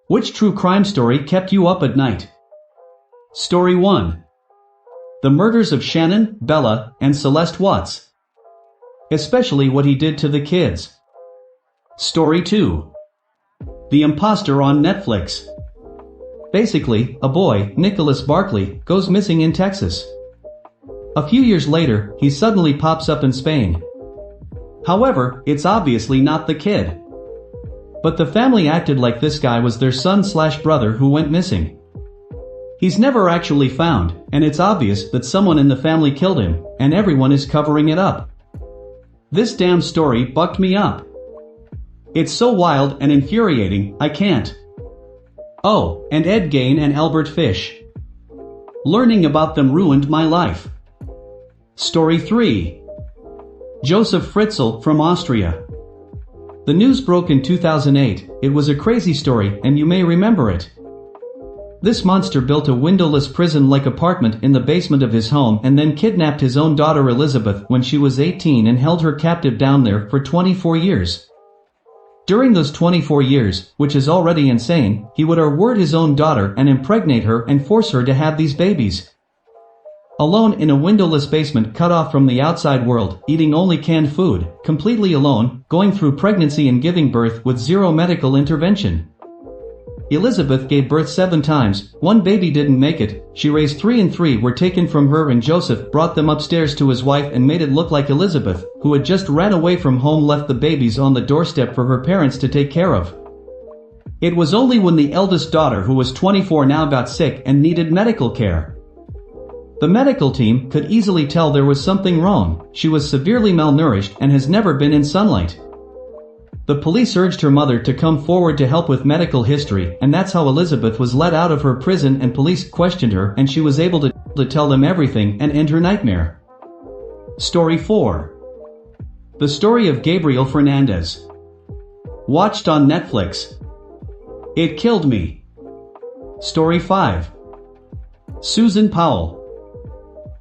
Which true crime story kept you up at night? Story 1. The murders of Shannon, Bella, and Celeste Watts. Especially what he did to the kids. Story 2. The Imposter on Netflix. Basically, a boy, Nicholas Barkley, goes missing in Texas. A few years later, he suddenly pops up in Spain. However, it's obviously not the kid. But the family acted like this guy was their son/brother who went missing. He's never actually found, and it's obvious that someone in the family killed him, and everyone is covering it up. This damn story bucked me up. It's so wild and infuriating, I can't. Oh, and Ed Gein and Albert Fish. Learning about them ruined my life. Story 3. Joseph Fritzl from Austria. The news broke in 2008, it was a crazy story and you may remember it. This monster built a windowless prison-like apartment in the basement of his home and then kidnapped his own daughter Elizabeth when she was 18 and held her captive down there for 24 years. During those 24 years, which is already insane, he would reward his own daughter and impregnate her and force her to have these babies. Alone in a windowless basement cut off from the outside world, eating only canned food, completely alone, going through pregnancy and giving birth with zero medical intervention. Elizabeth gave birth 7 times, 1 baby didn't make it, she raised 3 and 3 were taken from her and Joseph brought them upstairs to his wife and made it look like Elizabeth, who had just ran away from home, left the babies on the doorstep for her parents to take care of. It was only when the eldest daughter, who was 24 now, got sick and needed medical care. The medical team could easily tell there was something wrong, she was severely malnourished and has never been in sunlight. The police urged her mother to come forward to help with medical history, and that's how Elizabeth was let out of her prison and police questioned her and she was able to tell them everything and end her nightmare. Story 4. The story of Gabriel Fernandez. Watched on Netflix. It killed me. Story 5. Susan Powell.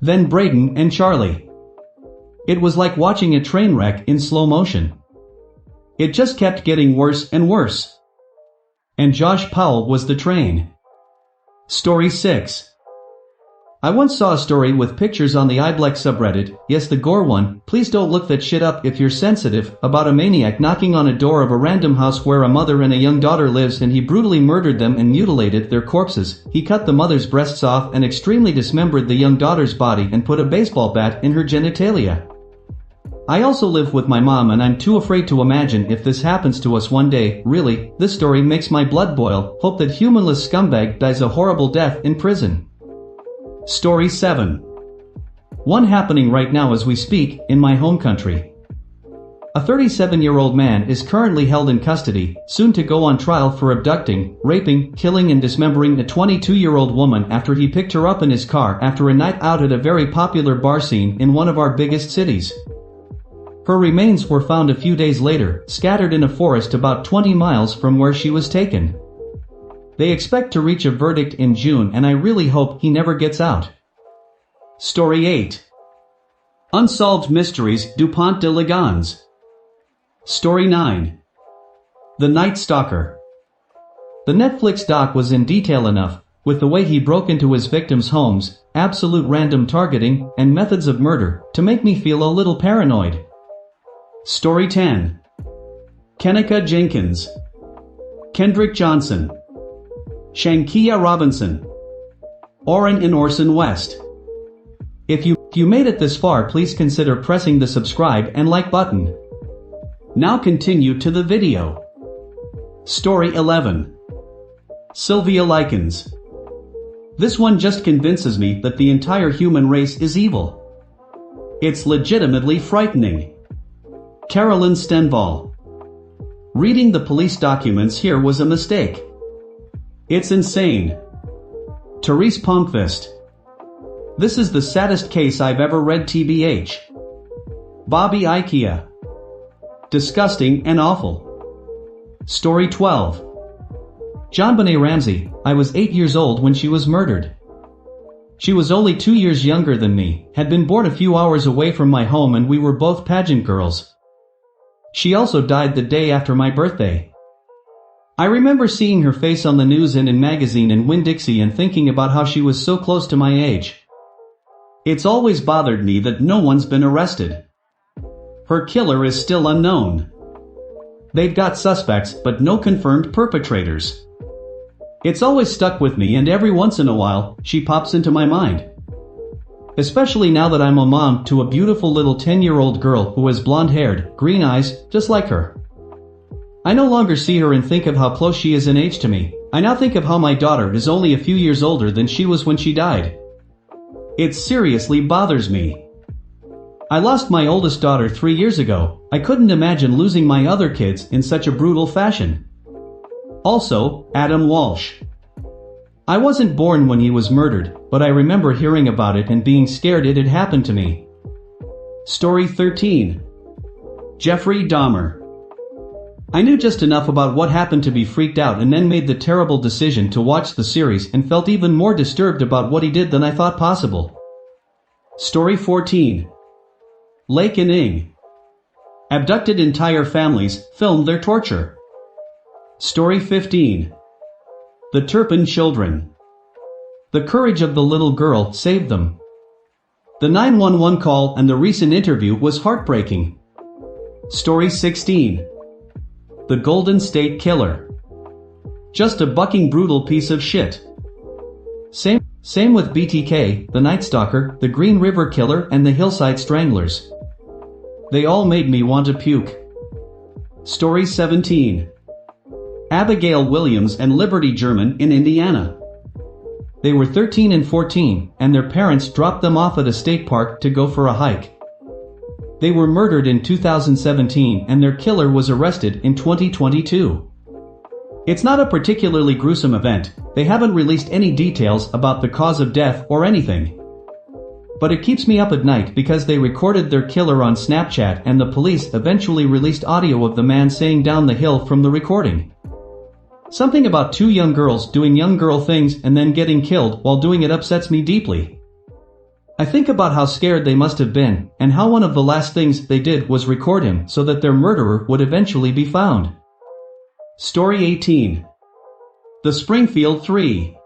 Then Braden and Charlie. It was like watching a train wreck in slow motion. It just kept getting worse and worse. And Josh Powell was the train. Story 6. I once saw a story with pictures on the iBlex subreddit, yes, the gore one, please don't look that shit up if you're sensitive, about a maniac knocking on a door of a random house where a mother and a young daughter lives and he brutally murdered them and mutilated their corpses. He cut the mother's breasts off and extremely dismembered the young daughter's body and put a baseball bat in her genitalia. I also live with my mom and I'm too afraid to imagine if this happens to us one day. Really, this story makes my blood boil. Hope that humanless scumbag dies a horrible death in prison. Story 7. One happening right now as we speak, in my home country. A 37-year-old man is currently held in custody, soon to go on trial for abducting, raping, killing and dismembering a 22-year-old woman after he picked her up in his car after a night out at a very popular bar scene in one of our biggest cities. Her remains were found a few days later, scattered in a forest about 20 miles from where she was taken. They expect to reach a verdict in June and I really hope he never gets out. Story 8. Unsolved Mysteries Dupont de Ligons. Story 9. The Night Stalker. The Netflix doc was in detail enough, with the way he broke into his victims' homes, absolute random targeting, and methods of murder, to make me feel a little paranoid. Story 10. Kennica Jenkins. Kendrick Johnson. Shankia Robinson. Orrin and Orson West. If you made it this far, please consider pressing the subscribe and like button. Now continue to the video. Story 11. Sylvia Likens. This one just convinces me that the entire human race is evil. It's legitimately frightening. Carolyn Stenval. Reading the police documents here was a mistake. It's insane. Therese Palmqvist. This is the saddest case I've ever read, tbh. Bobby Ikea. Disgusting and awful. Story 12. JonBenet Ramsey. I was 8 years old when she was murdered. She was only 2 years younger than me, had been born a few hours away from my home and we were both pageant girls. She also died the day after my birthday. I remember seeing her face on the news and in magazine and Winn-Dixie and thinking about how she was so close to my age. It's always bothered me that no one's been arrested. Her killer is still unknown. They've got suspects, but no confirmed perpetrators. It's always stuck with me, and every once in a while, she pops into my mind. Especially now that I'm a mom to a beautiful little 10-year-old girl who has blonde-haired, green eyes, just like her. I no longer see her and think of how close she is in age to me. I now think of how my daughter is only a few years older than she was when she died. It seriously bothers me. I lost my oldest daughter 3 years ago. I couldn't imagine losing my other kids in such a brutal fashion. Also, Adam Walsh. I wasn't born when he was murdered, but I remember hearing about it and being scared it had happened to me. Story 13. Jeffrey Dahmer. I knew just enough about what happened to be freaked out and then made the terrible decision to watch the series and felt even more disturbed about what he did than I thought possible. Story 14. Lake and Ing. Abducted entire families, filmed their torture. Story 15. The Turpin Children. The courage of the little girl saved them. The 911 call and the recent interview was heartbreaking. Story 16. The Golden State Killer. Just a bucking brutal piece of shit. Same with BTK, the Night Stalker, the Green River Killer and the Hillside Stranglers. They all made me want to puke. Story 17. Abigail Williams and Liberty German in Indiana. They were 13 and 14, and their parents dropped them off at a state park to go for a hike. They were murdered in 2017 and their killer was arrested in 2022. It's not a particularly gruesome event. They haven't released any details about the cause of death or anything. But it keeps me up at night because they recorded their killer on Snapchat and the police eventually released audio of the man saying down the hill from the recording. Something about two young girls doing young girl things and then getting killed while doing it upsets me deeply. I think about how scared they must have been, and how one of the last things they did was record him so that their murderer would eventually be found. Story 18. The Springfield Three.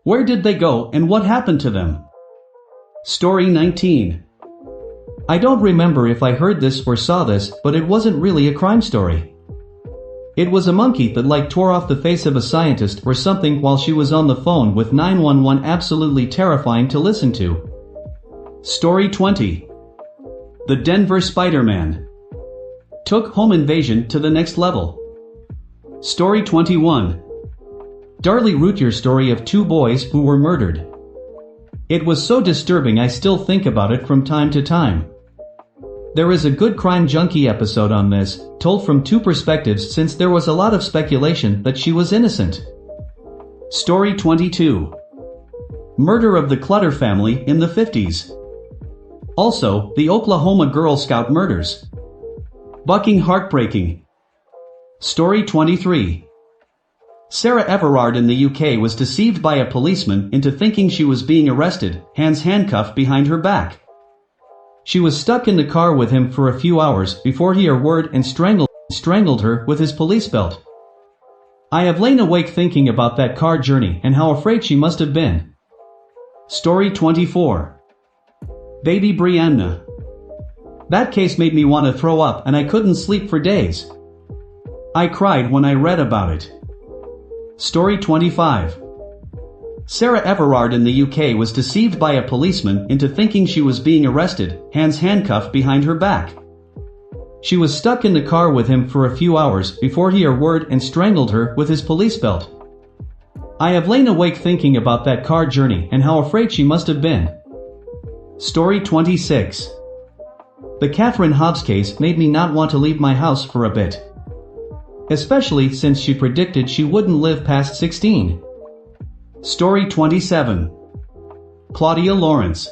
Where did they go and what happened to them? Story 19. I don't remember if I heard this or saw this, but it wasn't really a crime story. It was a monkey that tore off the face of a scientist or something while she was on the phone with 911. Absolutely terrifying to listen to. Story 20. The Denver Spider-Man. Took home invasion to the next level. Story 21. Darlie Routier story of two boys who were murdered. It was so disturbing I still think about it from time to time. There is a good Crime Junkie episode on this, told from two perspectives since there was a lot of speculation that she was innocent. Story 22. Murder of the Clutter family in the 50s. Also, the Oklahoma Girl Scout murders. Bucking heartbreaking. Story 23. Sarah Everard in the UK was deceived by a policeman into thinking she was being arrested, hands handcuffed behind her back. She was stuck in the car with him for a few hours before he word and strangled her with his police belt. I have lain awake thinking about that car journey and how afraid she must have been. Story 24. Baby Brianna. That case made me want to throw up and I couldn't sleep for days. I cried when I read about it. Story 25. Sarah Everard in the UK was deceived by a policeman into thinking she was being arrested, hands handcuffed behind her back. She was stuck in the car with him for a few hours before he word and strangled her with his police belt. I have lain awake thinking about that car journey and how afraid she must have been. Story 26. The Catherine Hobbs case made me not want to leave my house for a bit. Especially since she predicted she wouldn't live past 16. Story 27. Claudia Lawrence.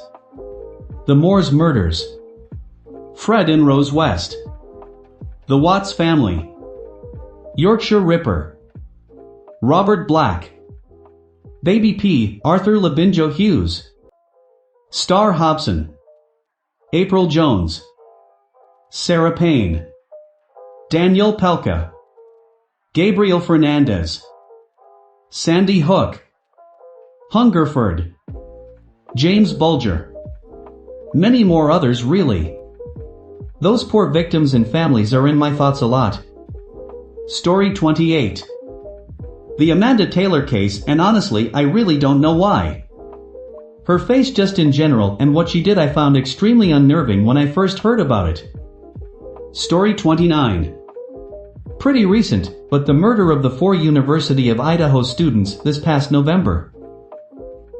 The Moores murders. Fred and Rose West. The Watts family. Yorkshire Ripper. Robert Black. Baby P. Arthur Labinjo Hughes. Star Hobson. April Jones. Sarah Payne. Daniel Pelka. Gabriel Fernandez, Sandy Hook, Hungerford, James Bulger. Many more others really. Those poor victims and families are in my thoughts a lot. Story 28. The Amanda Taylor case, and honestly I really don't know why. Her face just in general and what she did I found extremely unnerving when I first heard about it. Story 29. Pretty recent, but the murder of the 4 University of Idaho students this past November.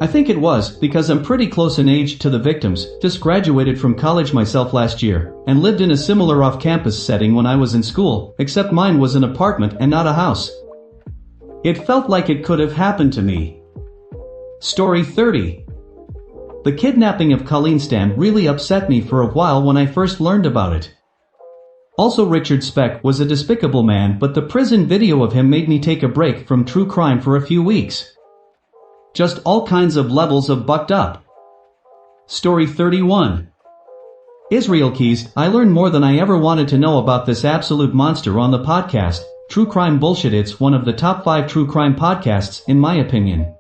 I think it was because I'm pretty close in age to the victims, just graduated from college myself last year, and lived in a similar off-campus setting when I was in school, except mine was an apartment and not a house. It felt like it could have happened to me. Story 30. The kidnapping of Colleen Stam really upset me for a while when I first learned about it. Also, Richard Speck was a despicable man, but the prison video of him made me take a break from true crime for a few weeks. Just all kinds of levels of bucked up. Story 31. Israel Keys. I learned more than I ever wanted to know about this absolute monster on the podcast, True Crime Bullshit. It's one of the top 5 true crime podcasts, in my opinion.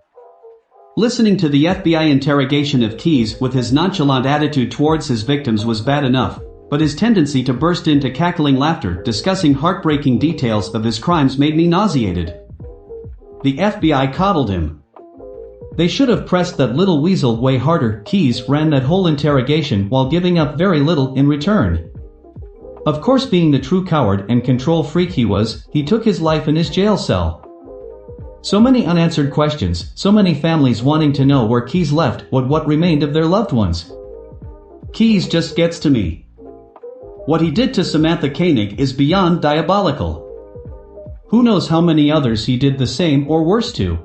Listening to the FBI interrogation of Keys with his nonchalant attitude towards his victims was bad enough, but his tendency to burst into cackling laughter discussing heartbreaking details of his crimes made me nauseated. The FBI coddled him. They should have pressed that little weasel way harder. Keys ran that whole interrogation while giving up very little in return. Of course, being the true coward and control freak he was, he took his life in his jail cell. So many unanswered questions, so many families wanting to know where Keys left what remained of their loved ones. Keys just gets to me. What he did to Samantha Koenig is beyond diabolical. Who knows how many others he did the same or worse to.